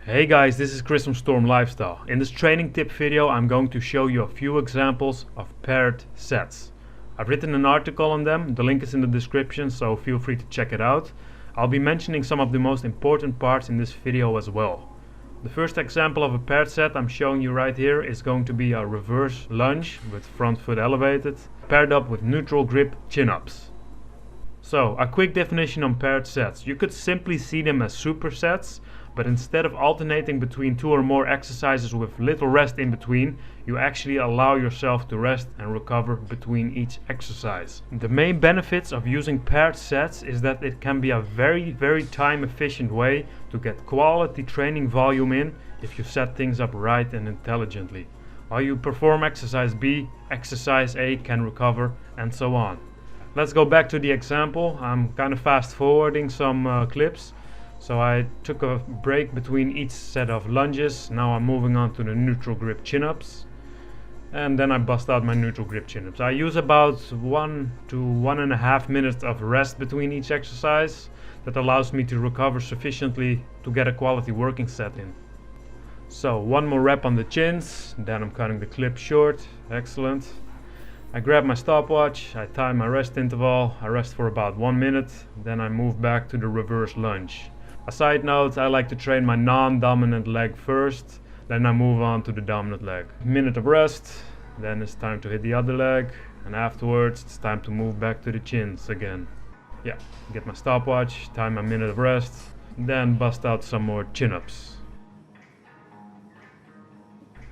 Hey guys, this is Chris from StormLifestyle. In this training tip video I'm going to show you a few examples of paired sets. I've written an article on them, the link is in the description, so feel free to check it out. I'll be mentioning some of the most important parts in this video as well. The first example of a paired set I'm showing you right here is going to be a reverse lunge with front foot elevated, paired up with neutral grip chin-ups. So, a quick definition on paired sets. You could simply see them as supersets, but instead of alternating between two or more exercises with little rest in between, you actually allow yourself to rest and recover between each exercise. The main benefits of using paired sets is that it can be a very time efficient way to get quality training volume in if you set things up right and intelligently. While you perform exercise B, exercise A can recover, and so on. Let's go back to the example. I'm kind of fast forwarding some clips. So I took a break between each set of lunges. Now I'm moving on to the neutral grip chin-ups. And then I bust out my neutral grip chin-ups. I use about 1 to 1.5 minutes of rest between each exercise. That allows me to recover sufficiently to get a quality working set in. So one more rep on the chins, then I'm cutting the clip short. Excellent. I grab my stopwatch, I time my rest interval, I rest for about 1 minute, then I move back to the reverse lunge. A side note, I like to train my non-dominant leg first, then I move on to the dominant leg. Minute of rest, then it's time to hit the other leg, and afterwards it's time to move back to the chins again. Yeah, get my stopwatch, time a minute of rest, then bust out some more chin-ups.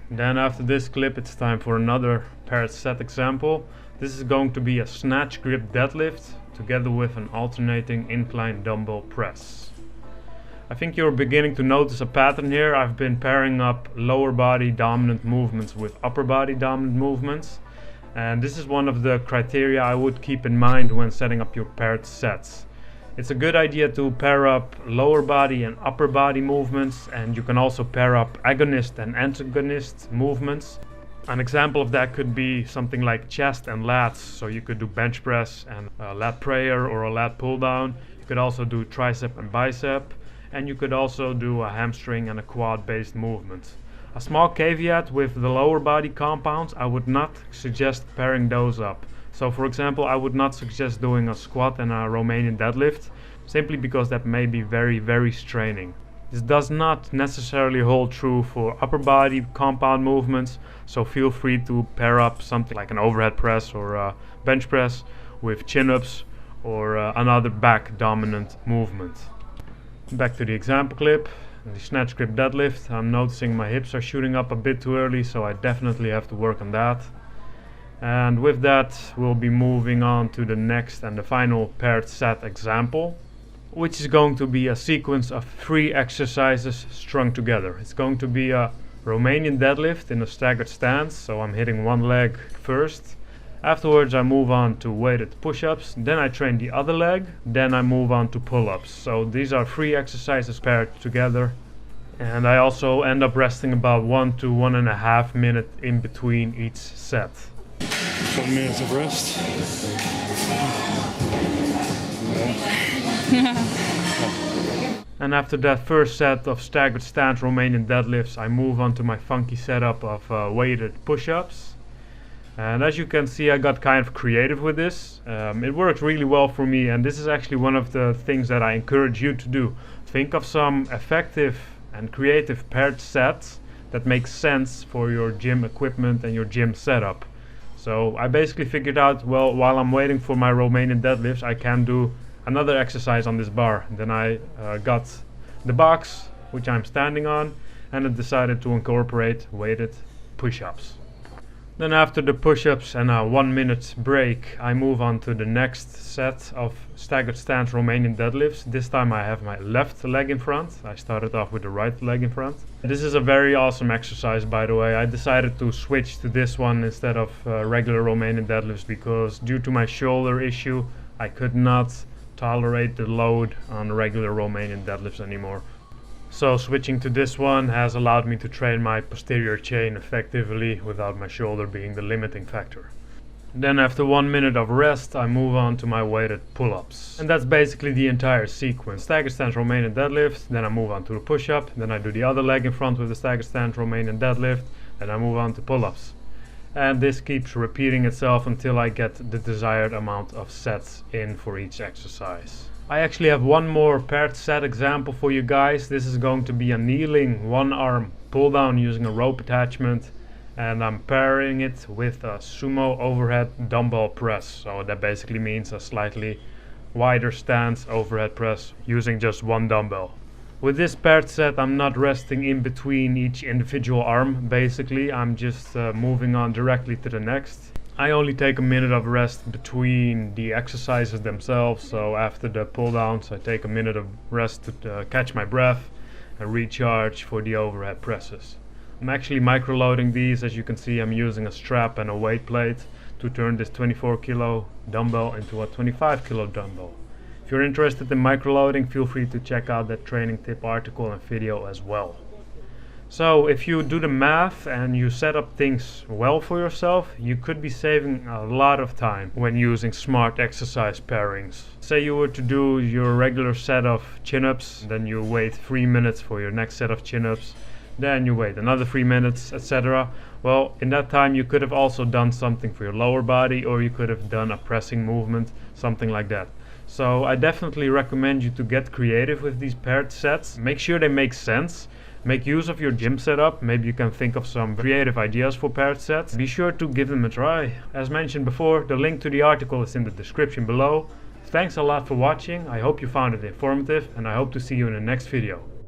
Then after this clip it's time for another paired set example. This is going to be a snatch grip deadlift together with an alternating incline dumbbell press. I think you're beginning to notice a pattern here. I've been pairing up lower body dominant movements with upper body dominant movements. And this is one of the criteria I would keep in mind when setting up your paired sets. It's a good idea to pair up lower body and upper body movements, and you can also pair up agonist and antagonist movements. An example of that could be something like chest and lats, so you could do bench press and a lat prayer or a lat pull down. You could also do tricep and bicep. And you could also do a hamstring and a quad based movement. A small caveat with the lower body compounds, I would not suggest pairing those up. So for example, I would not suggest doing a squat and a Romanian deadlift, simply because that may be very straining. This does not necessarily hold true for upper body compound movements, so feel free to pair up something like an overhead press or a bench press with chin-ups or another back dominant movement. Back to the example clip, the snatch grip deadlift. I'm noticing my hips are shooting up a bit too early, so I definitely have to work on that. And with that, we'll be moving on to the next and the final paired set example, which is going to be a sequence of 3 exercises strung together. It's going to be a Romanian deadlift in a staggered stance, so I'm hitting one leg first. Afterwards I move on to weighted push-ups, then I train the other leg, then I move on to pull-ups. So these are 3 exercises paired together, and I also end up resting about 1 to 1.5 minutes in between each set. 1 minute of rest. And after that first set of staggered stance Romanian deadlifts, I move on to my funky setup of weighted push-ups. And as you can see, I got kind of creative with this. It works really well for me, and this is actually one of the things that I encourage you to do. Think of some effective and creative paired sets that make sense for your gym equipment and your gym setup. So I basically figured out, well, while I'm waiting for my Romanian deadlifts, I can do another exercise on this bar. Then I got the box, which I'm standing on, and I decided to incorporate weighted push-ups. Then after the push-ups and a 1 minute break, I move on to the next set of staggered stance Romanian deadlifts. This time I have my left leg in front. I started off with the right leg in front. This is a very awesome exercise, by the way. I decided to switch to this one instead of regular Romanian deadlifts because due to my shoulder issue, I could not tolerate the load on regular Romanian deadlifts anymore. So switching to this one has allowed me to train my posterior chain effectively without my shoulder being the limiting factor. Then after 1 minute of rest, I move on to my weighted pull-ups. And that's basically the entire sequence. Stagger stance, Romanian deadlift, then I move on to the push-up, then I do the other leg in front with the stagger stance, Romanian deadlift, then I move on to pull-ups. And this keeps repeating itself until I get the desired amount of sets in for each exercise. I actually have one more paired set example for you guys. This is going to be a kneeling one arm pull down using a rope attachment. And I'm pairing it with a sumo overhead dumbbell press. So that basically means a slightly wider stance overhead press using just one dumbbell. With this paired set, I'm not resting in between each individual arm. Basically, I'm just moving on directly to the next. I only take a minute of rest between the exercises themselves. So after the pull downs, I take a minute of rest to catch my breath and recharge for the overhead presses. I'm actually microloading these. As you can see, I'm using a strap and a weight plate to turn this 24 kilo dumbbell into a 25 kilo dumbbell. If you're interested in microloading, feel free to check out that training tip article and video as well. So if you do the math and you set up things well for yourself, you could be saving a lot of time when using smart exercise pairings. Say you were to do your regular set of chin-ups, then you wait 3 minutes for your next set of chin-ups, then you wait another 3 minutes, etc. Well, in that time you could have also done something for your lower body, or you could have done a pressing movement, something like that. So I definitely recommend you to get creative with these paired sets. Make sure they make sense. Make use of your gym setup. Maybe you can think of some creative ideas for paired sets. Be sure to give them a try. As mentioned before, the link to the article is in the description below. Thanks a lot for watching. I hope you found it informative, and I hope to see you in the next video.